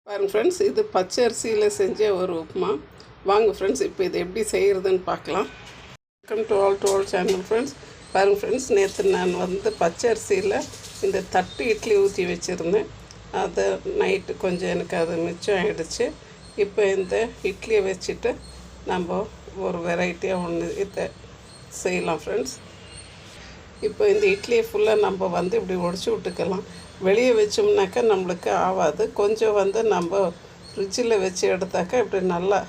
பாருங்கள் ஃப்ரெண்ட்ஸ், இது பச்சை அரிசியில் செஞ்ச ஒரு உப்புமா. வாங்க ஃப்ரெண்ட்ஸ், இப்போ இது எப்படி செய்கிறதுன்னு பார்க்கலாம். Welcome to all channel friends. பாருங்கள் ஃப்ரெண்ட்ஸ், நேற்று நான் பச்சை அரிசியில் இந்த தட்டு இட்லி ஊற்றி வச்சுருந்தேன். அதை நைட்டு கொஞ்சம் எனக்கு அது மிச்சம் ஆகிடுச்சு. இப்போ இந்த இட்லியை வச்சுட்டு நம்ம ஒரு வெரைட்டியாக ஒன்று இதை செய்யலாம் ஃப்ரெண்ட்ஸ். இப்போ இந்த இட்லியை ஃபுல்லாக நம்ம இப்படி உடச்சி விட்டுக்கலாம். வெளியே வச்சோம்னாக்கா நம்மளுக்கு ஆகாது. கொஞ்சம் நம்ம ஃப்ரிட்ஜில் வச்சு எடுத்தாக்கா இப்படி நல்லா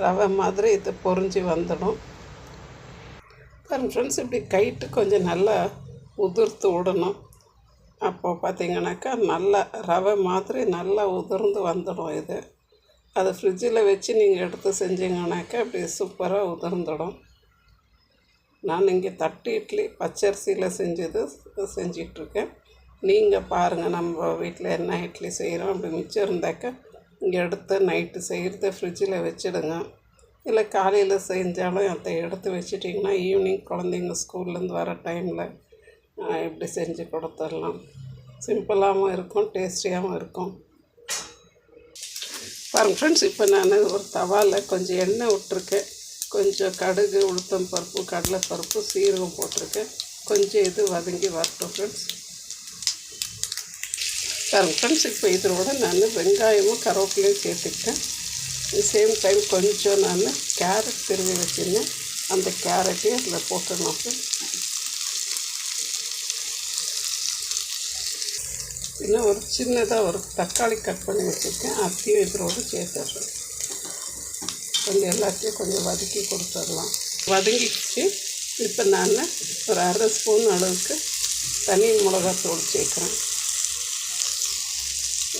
ரவை மாதிரி இது பொரிஞ்சு வந்துடும். பாருங்கள் ஃப்ரெண்ட்ஸ், இப்படி கைட்டு கொஞ்சம் நல்லா உதிர்த்து விடணும். அப்போது பார்த்திங்கனாக்கா நல்லா ரவை மாதிரி நல்லா உதிர்ந்து வந்துடும். இது அதை ஃப்ரிட்ஜில் வச்சு நீங்கள் எடுத்து செஞ்சிங்கனாக்கா இப்படி சூப்பராக உதிர்ந்துடும். நான் இங்கே தட்டு இட்லி பச்சரிசியில் செஞ்சிட்ருக்கேன். நீங்கள் பாருங்கள், நம்ம வீட்டில் என்ன இட்லி செய்கிறோம் அப்படி மிச்சம் இருந்தாக்கா இங்கே எடுத்து நைட்டு செய்கிறத ஃப்ரிட்ஜில் வச்சுடுங்க. இல்லை காலையில் செஞ்சாலும் அதை எடுத்து வச்சுட்டிங்கன்னா ஈவினிங் குழந்தைங்க ஸ்கூல்லேருந்து வர டைமில் இப்படி செஞ்சு கொடுத்துடலாம். சிம்பிளாகவும் இருக்கும், டேஸ்டியாகவும் இருக்கும். பாருங்கள் ஃப்ரெண்ட்ஸ், இப்போ நான் ஒரு தவாவில் கொஞ்சம் எண்ணெய் விட்டுருக்கேன். கொஞ்சம் கடுகு, உளுத்தம் பருப்பு, கடலைப்பருப்பு, சீரகம் போட்டிருக்கேன். கொஞ்சம் இது வதங்கி வரட்டும் ஃப்ரெண்ட்ஸ். பாருங்கள் ஃப்ரெண்ட்ஸ், இப்போ இதோட நான் வெங்காயமும் கருவேப்பிலையும் சேர்த்துக்கிட்டேன். சேம் டைம் கொஞ்சம் நான் கேரட் திருவி வச்சுருந்தேன். அந்த கேரட்டையும் அதில் போட்டுடணும் ஃப்ரெண்ட்ஸ். இன்னும் ஒரு சின்னதாக ஒரு தக்காளி கட் பண்ணி வச்சுருக்கேன். அதையும் இதோடு சேர்த்துடுறேன். கொஞ்சம் எல்லாத்தையும் கொஞ்சம் வதக்கி கொடுத்துடலாம். வதங்கிச்சு. இப்போ நான் ஒரு அரை ஸ்பூன் அளவுக்கு தனி மிளகாத்தூள் சேர்க்குறேன்.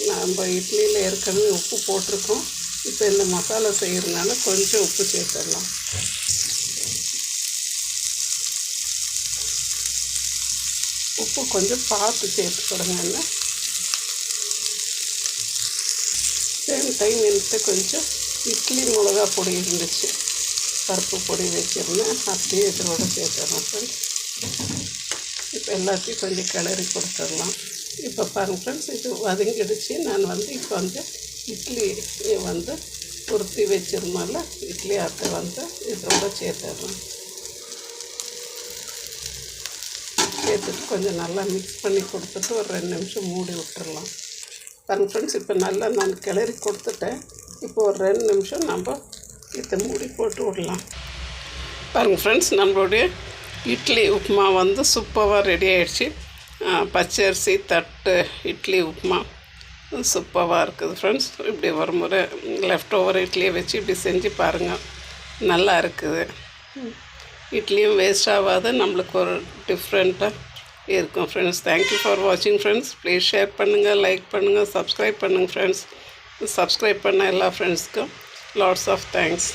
நம்ம இட்லியில் ஏற்கனவே உப்பு போட்டிருக்கோம். இப்போ இந்த மசாலா செய்கிறதுனால கொஞ்சம் உப்பு சேர்த்துடலாம். உப்பு கொஞ்சம் பார்த்து சேர்த்துக்கிடுங்க. சேம் டைம் என்கிட்ட கொஞ்சம் இட்லி மிளகா பொடி இருந்துச்சு, பருப்பு பொடி வச்சுருந்தேன். அப்படியே இதோட சேர்த்துடலாம் ஃப்ரெண்ட்ஸ். இப்போ எல்லாத்தையும் கொஞ்சம் கிளறி கொடுத்துடலாம். இப்போ பாருங்கள் ஃப்ரெண்ட்ஸ், இது வதங்கிடுச்சு. நான் இப்போ இட்லியை உருத்தி வச்சிருந்தால இட்லி அத்தை இதோட சேர்த்துடலாம். சேர்த்துட்டு கொஞ்சம் நல்லா மிக்ஸ் பண்ணி கொடுத்துட்டு ஒரு 2 நிமிஷம் மூடி விட்டுடலாம். பாருங்கள் ஃப்ரெண்ட்ஸ், இப்போ நல்லா நான் கிளறி கொடுத்துட்டேன். இப்போ ஒரு 2 நிமிஷம் நம்ம இதை மூடி போட்டு விடலாம். பாருங்கள் ஃப்ரெண்ட்ஸ், நம்மளுடைய இட்லி உப்புமா சூப்பராக ரெடி ஆகிடுச்சு. பச்சரிசி தட்டு இட்லி உப்புமா சூப்பராக இருக்குது ஃப்ரெண்ட்ஸ். இப்படி ஒரு முறை லெஃப்ட் ஓவர் இட்லியை வச்சு இப்படி செஞ்சு பாருங்கள், நல்லா இருக்குது. இட்லியும் வேஸ்ட் ஆகாது, நம்மளுக்கு ஒரு டிஃப்ரெண்ட்டாக இருக்கும் ஃப்ரெண்ட்ஸ். தேங்க்யூ ஃபார் வாட்சிங் ஃப்ரெண்ட்ஸ். ப்ளீஸ் ஷேர் பண்ணுங்கள், லைக் பண்ணுங்கள், சப்ஸ்கிரைப் பண்ணுங்கள் ஃப்ரெண்ட்ஸ். சப்ஸ்கிரைப் பண்ண எல்லா ஃப்ரெண்ட்ஸ்க்கும் லாட்ஸ் ஆஃப் தேங்க்ஸ்.